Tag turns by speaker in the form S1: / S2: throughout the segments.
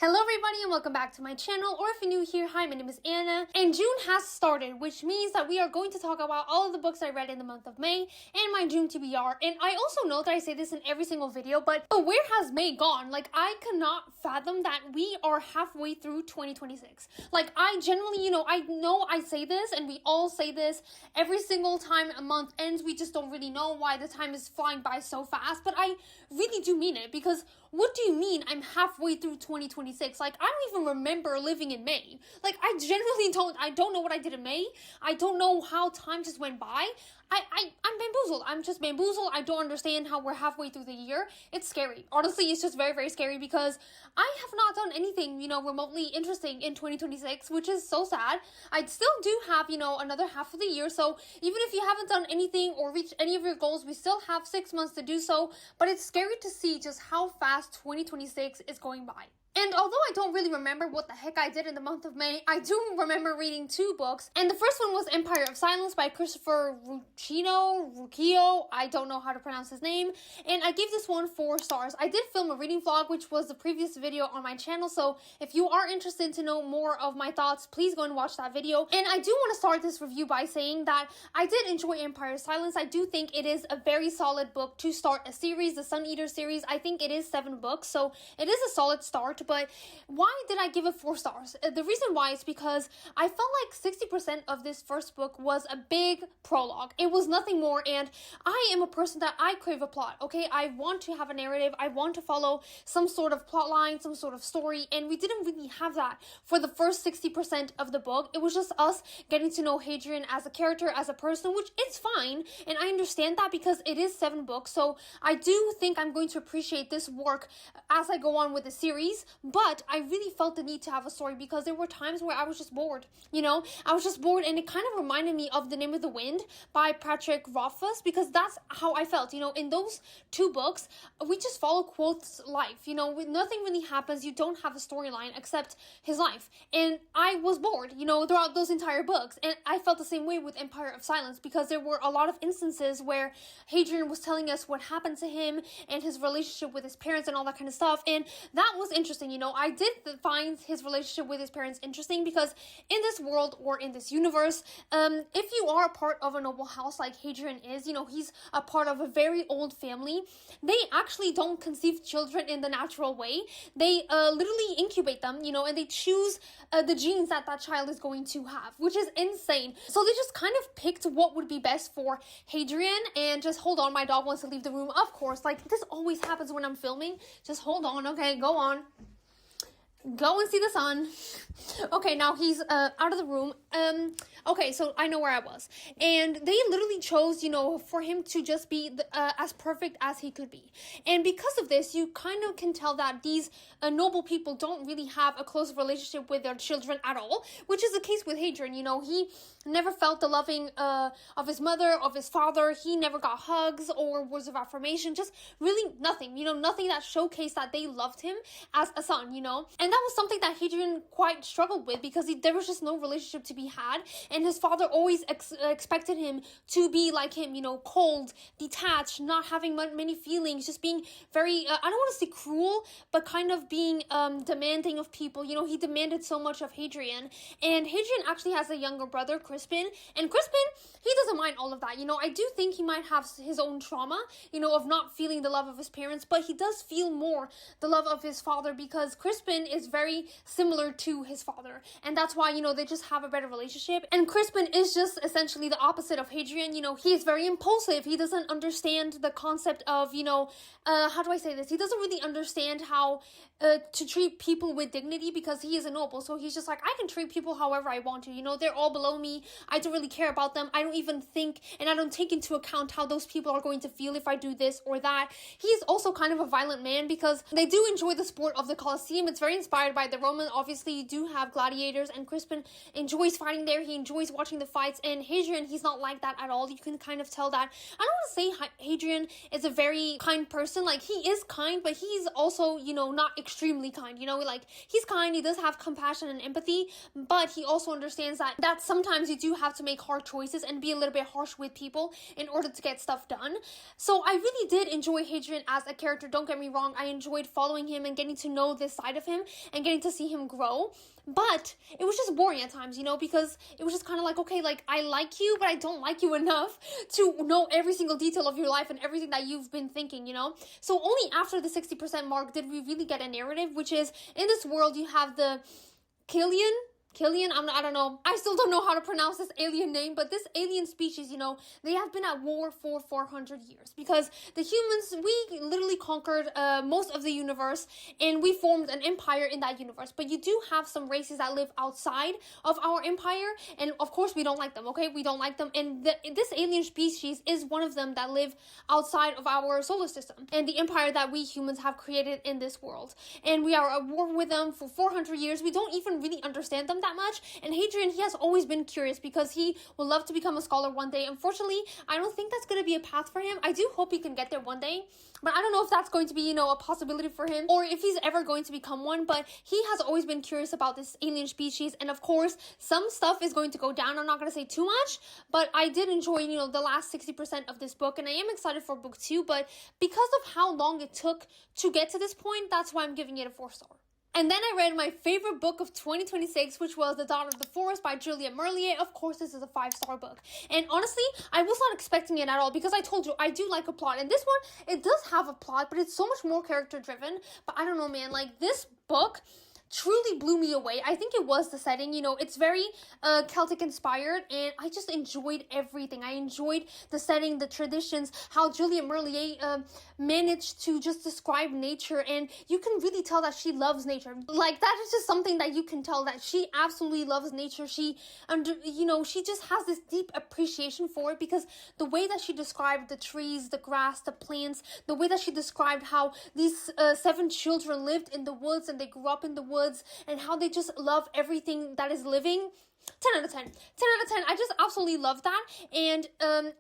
S1: Hello everybody and welcome back to my channel, or if you're new here, hi, my name is Anna, and June has started, which means that we are going to talk about all of the books I read in the month of May and my June TBR. And I also know that I say this in every single video, but where has May gone? Like, I cannot fathom that we are halfway through 2026. Like, I generally, I know I say this, and we all say this every single time a month ends. We just don't really know why the time is flying by so fast, but I really do mean it, because what do you mean I'm halfway through 2026? Like, I don't even remember living in May. Like, I don't know what I did in May. I don't know how time just went by. I'm bamboozled. I'm just bamboozled. I don't understand how we're halfway through the year. It's scary. Honestly, it's just very, very scary, because I have not done anything, remotely interesting in 2026, which is so sad. I still do have, another half of the year. So even if you haven't done anything or reached any of your goals, we still have 6 months to do so. But it's scary to see just how fast 2026 is going by. And although I don't really remember what the heck I did in the month of May, I do remember reading 2 books. And the first one was Empire of Silence by Christopher Rucchio. I don't know how to pronounce his name. And I gave this one 4 stars. I did film a reading vlog, which was the previous video on my channel. So if you are interested to know more of my thoughts, please go and watch that video. And I do want to start this review by saying that I did enjoy Empire of Silence. I do think it is a very solid book to start a series, the Sun Eater series. I think it is 7 books, so it is a solid start. But why did I give it 4 stars? The reason why is because I felt like 60% of this first book was a big prologue. It was nothing more, and I am a person that I crave a plot, okay? I want to have a narrative. I want to follow some sort of plot line, some sort of story, and we didn't really have that for the first 60% of the book. It was just us getting to know Hadrian as a character, as a person, which is fine, and I understand that because it is 7 books, so I do think I'm going to appreciate this work as I go on with the series. But I really felt the need to have a story, because there were times where I was just bored, I was just bored, and it kind of reminded me of The Name of the Wind by Patrick Rothfuss, because that's how I felt, in those 2 books, we just follow Quoth's life, nothing really happens. You don't have a storyline except his life, and I was bored, throughout those entire books. And I felt the same way with Empire of Silence, because there were a lot of instances where Hadrian was telling us what happened to him and his relationship with his parents and all that kind of stuff, and that was interesting. I did find his relationship with his parents interesting, because in this world, or in this universe, if you are a part of a noble house like Hadrian is, he's a part of a very old family, they actually don't conceive children in the natural way. They literally incubate them, and they choose the genes that child is going to have, which is insane. So they just kind of picked what would be best for Hadrian. And just hold on, my dog wants to leave the room, of course. Like, this always happens when I'm filming. Just hold on, okay, go on. Go and see the sun. Okay, now he's out of the room. Okay, so I know where I was. And they literally chose, for him to just be as perfect as he could be. And because of this, you kind of can tell that these noble people don't really have a close relationship with their children at all, which is the case with Hadrian. He never felt the loving of his mother, of his father. He never got hugs or words of affirmation, just really nothing, nothing that showcased that they loved him as a son, And that was something that Hadrian quite struggled with, because there was just no relationship to be had, and his father always expected him to be like him, cold, detached, not having many feelings, just being very, I don't want to say cruel, but kind of being demanding of people. He demanded so much of Hadrian, and Hadrian actually has a younger brother, Crispin, and Crispin, he doesn't mind all of that. I do think he might have his own trauma, of not feeling the love of his parents, but he does feel more the love of his father, because Crispin is very similar to his father, and that's why, they just have a better relationship. And Crispin is just essentially the opposite of Hadrian. He is very impulsive. He doesn't understand the concept of, how do I say this? He doesn't really understand how to treat people with dignity, because he is a noble. So he's just like, I can treat people however I want to. They're all below me. I don't really care about them. I don't even think, and I don't take into account how those people are going to feel if I do this or that. He is also kind of a violent man, because they do enjoy the sport of the Colosseum. It's very inspired by the Romans. Obviously, you do have gladiators, and Crispin enjoys fighting there. He enjoys watching the fights, and Hadrian, he's not like that at all. You can kind of tell that. I don't want to say Hadrian is a very kind person. Like, he is kind, but he's also, you know, not extremely kind, you know, like, he's kind, he does have compassion and empathy, but he also understands that sometimes you do have to make hard choices and be a little bit harsh with people in order to get stuff done. So I really did enjoy Hadrian as a character, don't get me wrong. I enjoyed following him and getting to know this side of him and getting to see him grow. But it was just boring at times, you know, because it was just kind of like, okay, like, I like you, but I don't like you enough to know every single detail of your life and everything that you've been thinking, you know? So only after the 60% mark did we really get a narrative, which is, in this world, you have the Killian, I don't know. I still don't know how to pronounce this alien name, but this alien species, you know, they have been at war for 400 years because the humans, we literally conquered most of the universe and we formed an empire in that universe. But you do have some races that live outside of our empire, and of course we don't like them, okay? We don't like them, and this alien species is one of them that live outside of our solar system and the empire that we humans have created in this world. And we are at war with them for 400 years. We don't even really understand them that much. And Hadrian, he has always been curious because he would love to become a scholar one day. Unfortunately, I don't think that's going to be a path for him. I do hope he can get there one day, but I don't know if that's going to be, you know, a possibility for him or if he's ever going to become one. But he has always been curious about this alien species, and of course some stuff is going to go down. I'm not going to say too much, but I did enjoy, you know, the last 60% of this book, and I am excited for book 2. But because of how long it took to get to this point, that's why I'm giving it a 4-star. And then I read my favorite book of 2026, which was The Daughter of the Forest by Julia Merlier. Of course, this is a 5-star book. And honestly, I was not expecting it at all because I told you, I do like a plot. And this one, it does have a plot, but it's so much more character-driven. But I don't know, man, like, this book truly blew me away. I think it was the setting, you know, it's very Celtic inspired, and I just enjoyed everything. I enjoyed the setting, the traditions, how Julia Merlier managed to just describe nature, and you can really tell that she loves nature. Like, that is just something that you can tell that she absolutely loves nature. She, you know, she just has this deep appreciation for it because the way that she described the trees, the grass, the plants, the way that she described how these 7 children lived in the woods and they grew up in the woods, and how they just love everything that is living. 10 out of 10. 10 out of 10. I just absolutely love that. And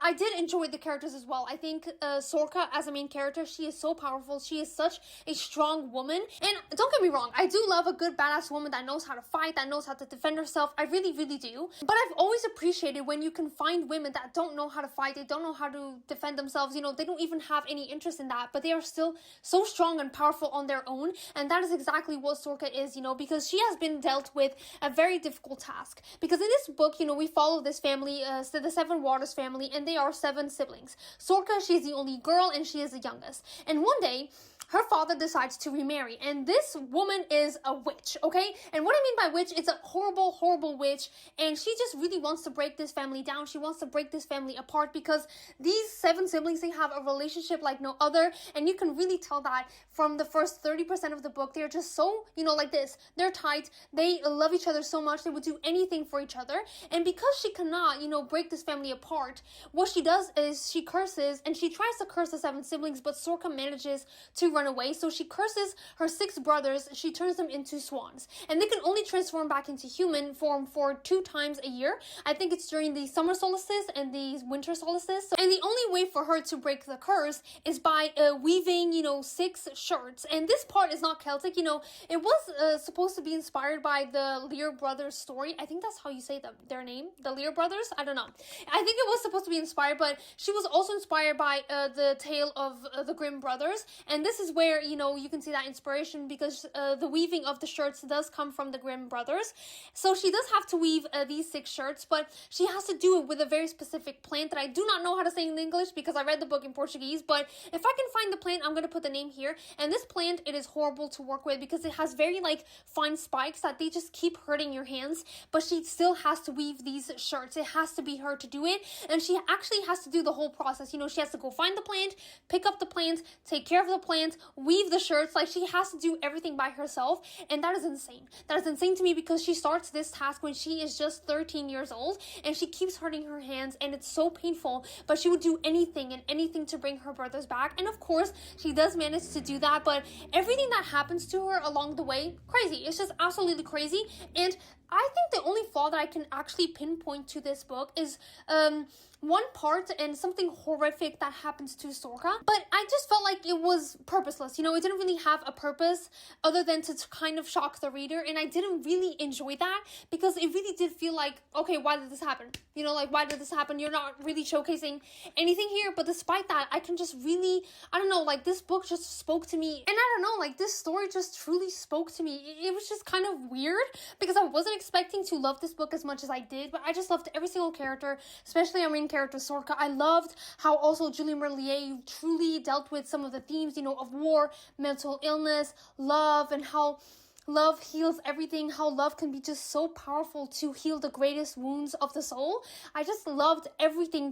S1: I did enjoy the characters as well. I think Sorka as a main character, she is so powerful. She is such a strong woman. And don't get me wrong, I do love a good badass woman that knows how to fight, that knows how to defend herself. I really, really do. But I've always appreciated when you can find women that don't know how to fight. They don't know how to defend themselves. You know, they don't even have any interest in that. But they are still so strong and powerful on their own. And that is exactly what Sorka is, you know, because she has been dealt with a very difficult task. Because in this book, you know, we follow this family, the 7 Waters family, and they are 7 siblings. Sorka, she's the only girl, and she is the youngest. And one day, her father decides to remarry, and this woman is a witch, okay? And what I mean by witch, it's a horrible, horrible witch, and she just really wants to break this family down. She wants to break this family apart because these 7 siblings, they have a relationship like no other, and you can really tell that from the first 30% of the book. They're just so, you know, like this. They're tight. They love each other so much. They would do anything for each other, and because she cannot, you know, break this family apart, what she does is she curses, and she tries to curse the 7 siblings, but Sorka manages to run away. So she curses her 6 brothers. She turns them into swans, and they can only transform back into human form for 2 times a year. I think it's during the summer solstice and the winter solstice. And the only way for her to break the curse is by weaving, you know, 6 shirts. And this part is not Celtic, you know. It was supposed to be inspired by the Lear brothers story. I think that's how you say their name, the Lear brothers. I don't know. I think it was supposed to be inspired, but she was also inspired by the tale of the Grimm brothers. And this is where, you know, you can see that inspiration because the weaving of the shirts does come from the Grimm brothers. So she does have to weave these 6 shirts, but she has to do it with a very specific plant that I do not know how to say in English because I read the book in Portuguese. But if I can find the plant, I'm going to put the name here. And this plant, it is horrible to work with because it has very like fine spikes that they just keep hurting your hands. But she still has to weave these shirts. It has to be her to do it. And she actually has to do the whole process. You know, she has to go find the plant, pick up the plant, take care of the plant, weave the shirts. Like, she has to do everything by herself, and that is insane. That is insane to me because she starts this task when she is just 13 years old, and she keeps hurting her hands, and it's so painful, but she would do anything and anything to bring her brothers back. And of course, she does manage to do that, but everything that happens to her along the way, crazy. It's just absolutely crazy. And I think the only flaw that I can actually pinpoint to this book is one part and something horrific that happens to Sorka. But I just felt like it was purposeless. You know, it didn't really have a purpose other than to kind of shock the reader. And I didn't really enjoy that because it really did feel like, okay, why did this happen? You know, like, why did this happen? You're not really showcasing anything here. But despite that, I can just really, I don't know, like, this book just spoke to me. And I don't know, like, this story just truly spoke to me. It was just kind of weird because I wasn't expecting to love this book as much as I did. But I just loved every single character, especially our main character, Sorka. I loved how also Julie Merlier truly dealt with some of the themes, you know, of war, mental illness, love, and how love heals everything, how love can be just so powerful to heal the greatest wounds of the soul. I just loved everything.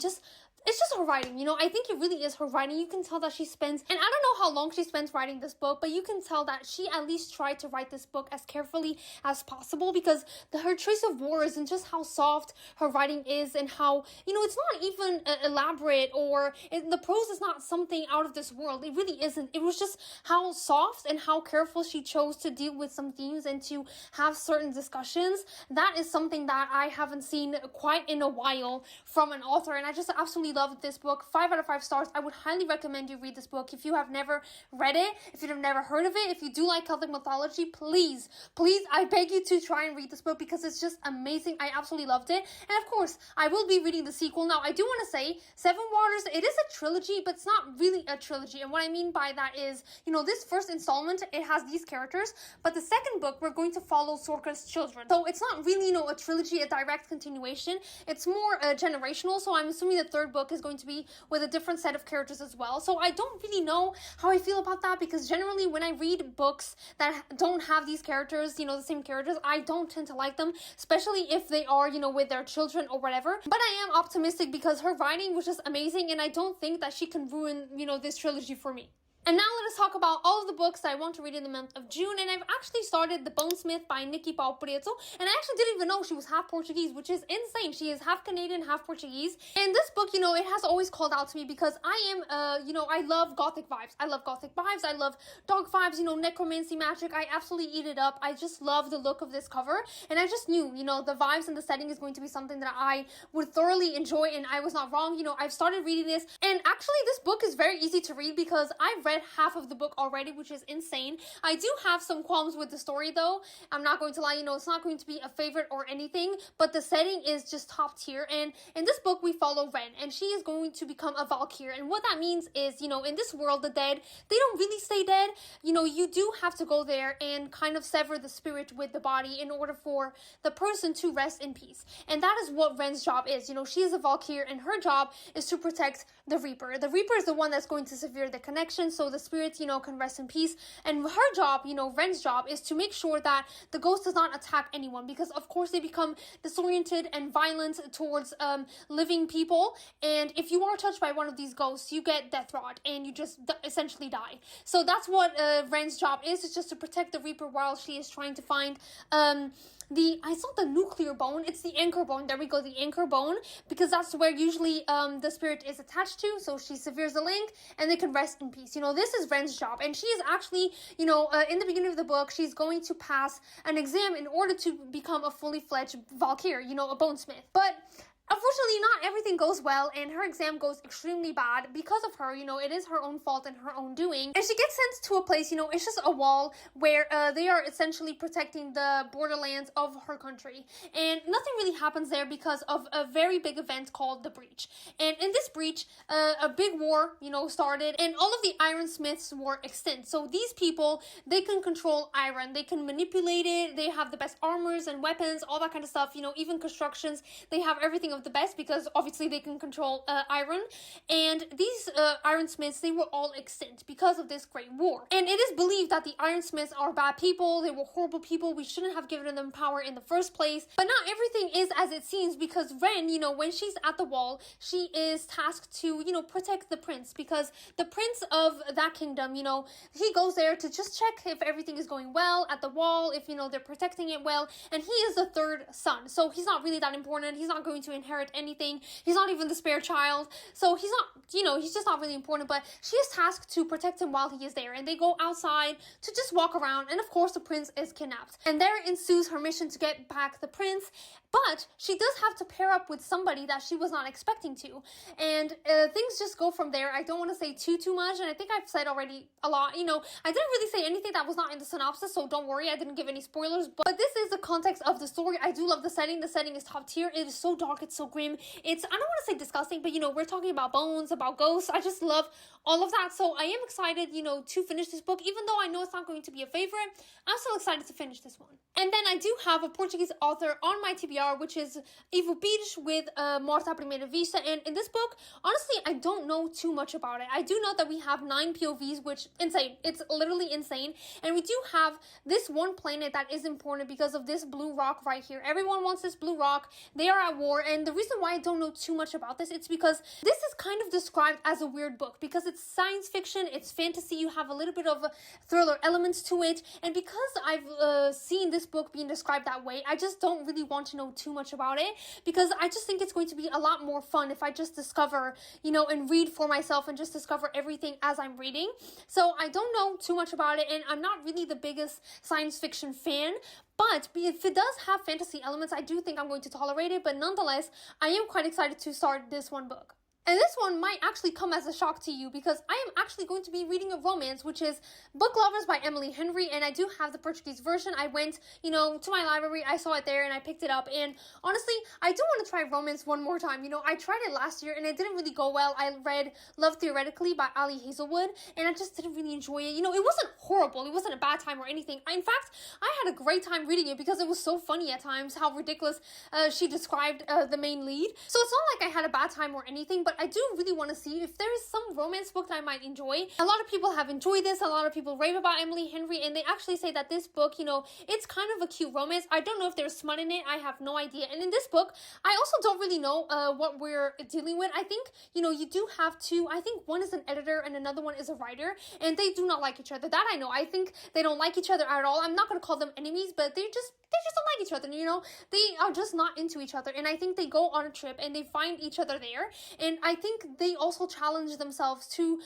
S1: It's just her writing, you know. I think it really is her writing. You can tell that she spends, and I don't know how long she spends writing this book, but you can tell that she at least tried to write this book as carefully as possible because her choice of words and just how soft her writing is and how, you know, it's not even elaborate or the prose is not something out of this world. It really isn't. It was just how soft and how careful she chose to deal with some themes and to have certain discussions. That is something that I haven't seen quite in a while from an author, and I just absolutely loved this book. 5 out of 5 stars. I would highly recommend you read this book if you have never read it, if you've never heard of it. If you do like Celtic mythology, please, I beg you to try and read this book because it's just amazing. I absolutely loved it. And of course, I will be reading the sequel. Now, I do want to say, Seven Waters, it is a trilogy, but it's not really a trilogy. And what I mean by that is, you know, this first installment, it has these characters, but the second book, we're going to follow Sorka's children. So it's not really, you know, a trilogy, a direct continuation. It's more generational. So I'm assuming the third book is going to be with a different set of characters as well. So I don't really know how I feel about that because generally when I read books that don't have these characters, you know, the same characters, I don't tend to like them, especially if they are, you know, with their children or whatever. But I am optimistic because her writing was just amazing and I don't think that she can ruin, you know, this trilogy for me. And now let us talk about all of the books that I want to read in the month of June. And I've actually started The Bonesmith by Nikki Pau Preto. And I actually didn't even know she was half Portuguese, which is insane. She is half Canadian, half Portuguese. And this book, you know, it has always called out to me because I am, you know, I love gothic vibes. I love gothic vibes. I love dark vibes, you know, necromancy magic. I absolutely eat it up. I just love the look of this cover. And I just knew, you know, the vibes and the setting is going to be something that I would thoroughly enjoy. And I was not wrong. You know, I've started reading this. And actually, this book is very easy to read because I've read half of the book already, which is insane. I do have some qualms with the story though. I'm not going to lie, you know, it's not going to be a favorite or anything, but the setting is just top tier. And in this book, we follow Ren, and she is going to become a Valkyr. And what that means is, you know, in this world, the dead, they don't really stay dead. You know, you do have to go there and kind of sever the spirit with the body in order for the person to rest in peace. And that is what Ren's job is. You know, she is a Valkyr, and her job is to protect the Reaper. The Reaper is the one that's going to sever the connection, so the spirit, you know, can rest in peace. And her job, you know, Ren's job is to make sure that the ghost does not attack anyone, because of course they become disoriented and violent towards living people. And if you are touched by one of these ghosts, you get death rod and you just essentially die. So that's what Ren's job is. It's just to protect the Reaper while she is trying to find I saw the nuclear bone. It's the anchor bone. There we go, the anchor bone, because that's where usually the spirit is attached to. So she severs the link and they can rest in peace. You know, this is Ren's job. And she is actually, you know, in the beginning of the book, she's going to pass an exam in order to become a fully fledged Valkyr, you know, a bonesmith. But unfortunately, not everything goes well, and her exam goes extremely bad because of her. You know, it is her own fault and her own doing. And she gets sent to a place, you know, it's just a wall where they are essentially protecting the borderlands of her country. And nothing really happens there because of a very big event called the Breach. And in this breach, a big war, you know, started, and all of the ironsmiths were extinct. So these people, they can control iron, they can manipulate it, they have the best armors and weapons, all that kind of stuff, you know, even constructions, they have everything of of the best because obviously they can control iron. And these ironsmiths, they were all extinct because of this great war. And it is believed that the ironsmiths are bad people. They were horrible people. We shouldn't have given them power in the first place. But not everything is as it seems, because Ren, when she's at the wall, she is tasked to, protect the prince, because the prince of that kingdom, he goes there to just check if everything is going well at the wall, if, they're protecting it well. And he is the third son, so he's not really that important. He's not going to inherit anything. He's not even the spare child. So he's not, he's just not really important, but she is tasked to protect him while he is there. And they go outside to just walk around. And of course, the prince is kidnapped. And there ensues her mission to get back the prince. But she does have to pair up with somebody that she was not expecting to. And things just go from there. I don't want to say too much. And I think I've said already a lot. I didn't really say anything that was not in the synopsis. So don't worry, I didn't give any spoilers. But this is the context of the story. I do love the setting. The setting is top tier. It is so dark. It's so grim. I don't want to say disgusting, but we're talking about bones, about ghosts. I just love all of that. So I am excited, to finish this book. Even though I know it's not going to be a favorite, I'm still excited to finish this one. And then I do have a Portuguese author on my TBR, which is Ivo Pires with Morte à Primeira Vista. And in this book, honestly, I don't know too much about it. I do know that we have 9 POVs, which insane. It's literally insane. And we do have this one planet that is important because of this blue rock right here. Everyone wants this blue rock. They are at war. And the reason why I don't know too much about this, it's because this is kind of described as a weird book because it's science fiction, it's fantasy, you have a little bit of thriller elements to it. And because I've seen this book being described that way, I just don't really want to know too much about it because I just think it's going to be a lot more fun if I just discover, and read for myself and just discover everything as I'm reading. So I don't know too much about it, and I'm not really the biggest science fiction fan, but if it does have fantasy elements, I do think I'm going to tolerate it. But nonetheless, I am quite excited to start this one book. And this one might actually come as a shock to you because I am actually going to be reading a romance, which is Book Lovers by Emily Henry. And I do have the Portuguese version. I went, to my library. I saw it there and I picked it up. And honestly, I do want to try romance one more time. I tried it last year and it didn't really go well. I read Love Theoretically by Ali Hazelwood and I just didn't really enjoy it. It wasn't horrible. It wasn't a bad time or anything. In fact, I had a great time reading it because it was so funny at times how ridiculous she described the main lead. So it's not like I had a bad time or anything, but I do really want to see if there is some romance book that I might enjoy. A lot of people have enjoyed this. A lot of people rave about Emily Henry, and they actually say that this book, it's kind of a cute romance. I don't know if there's smut in it. I have no idea. And in this book, I also don't really know what we're dealing with. I think, you do have two. I think one is an editor and another one is a writer, and they do not like each other. That I know. I think they don't like each other at all. I'm not going to call them enemies, but they just don't like each other, they are just not into each other. And I think they go on a trip and they find each other there. And I think they also challenge themselves to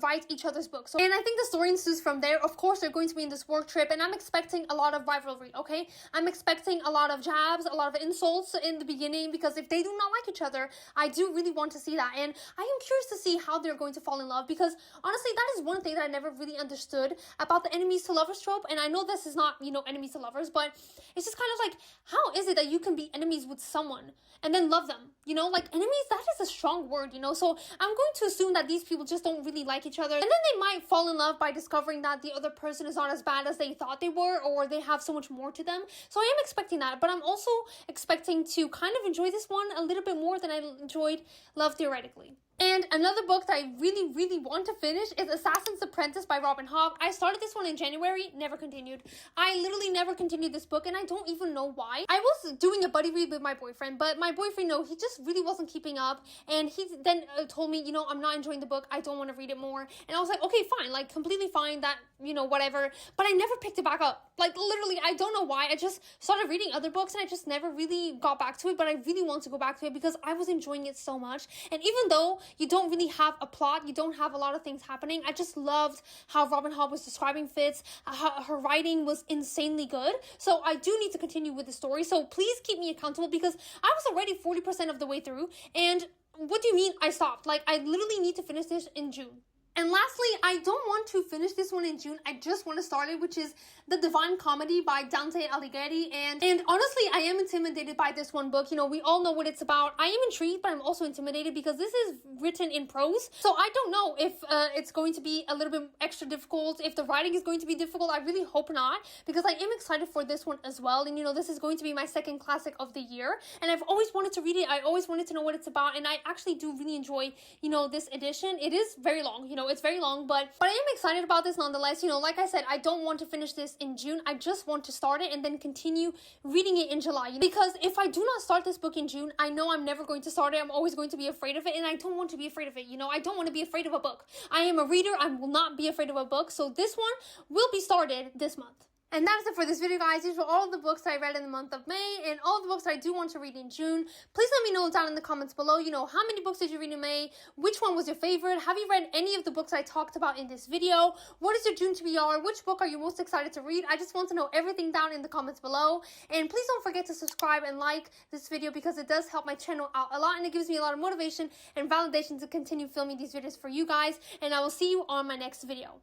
S1: write each other's books. And I think the story ensues from there. Of course, they're going to be in this work trip and I'm expecting a lot of rivalry, okay? I'm expecting a lot of jabs, a lot of insults in the beginning because if they do not like each other, I do really want to see that. And I am curious to see how they're going to fall in love because honestly, that is one thing that I never really understood about the enemies to lovers trope. And I know this is not, enemies to lovers, but it's just kind of like, how is it that you can be enemies with someone and then love them? Enemies, that is a strong word, so I'm going to assume that these people just don't really like each other. And then they might fall in love by discovering that the other person is not as bad as they thought they were, or they have so much more to them. So I am expecting that, but I'm also expecting to kind of enjoy this one a little bit more than I enjoyed Love Theoretically. And another book that I really, really want to finish is Assassin's Apprentice by Robin Hogg. I started this one in January, never continued. I literally never continued this book, and I don't even know why. I was doing a buddy read with my boyfriend, but my boyfriend, he just really wasn't keeping up, and he then told me, I'm not enjoying the book, I don't want to read it more. And I was like, okay, fine, completely fine, that, whatever. But I never picked it back up. Literally, I don't know why. I just started reading other books, and I just never really got back to it, but I really want to go back to it because I was enjoying it so much. And even though you don't really have a plot, you don't have a lot of things happening, I just loved how Robin Hogg was describing Fitz, how her writing was insanely good. So I do need to continue with the story, so please keep me accountable because I was already 40% of the way through, and what do you mean I stopped? I literally need to finish this in June. And lastly, I don't want to finish this one in June. I just want to start it, which is The Divine Comedy by Dante Alighieri. And honestly, I am intimidated by this one book. You know, we all know what it's about. I am intrigued, but I'm also intimidated because this is written in prose. So I don't know if it's going to be a little bit extra difficult, if the writing is going to be difficult. I really hope not, because I am excited for this one as well. And, you know, this is going to be my second classic of the year. And I've always wanted to read it. I always wanted to know what it's about. And I actually do really enjoy, you know, this edition. It is very long, you know, it's very long, but I am excited about this nonetheless. You know, like I said, I don't want to finish this in June. I just want to start it and then continue reading it in July. Because if I do not start this book in June, I know I'm never going to start it. I'm always going to be afraid of it, and I don't want to be afraid of it. You know, I don't want to be afraid of a book. I am a reader. I will not be afraid of a book. So this one will be started this month. And that is it for this video, guys. These were all the books that I read in the month of May and all the books that I do want to read in June. Please let me know down in the comments below, you know, how many books did you read in May? Which one was your favorite? Have you read any of the books I talked about in this video? What is your June TBR? Which book are you most excited to read? I just want to know everything down in the comments below. And please don't forget to subscribe and like this video, because it does help my channel out a lot, and it gives me a lot of motivation and validation to continue filming these videos for you guys. And I will see you on my next video.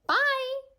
S1: Bye!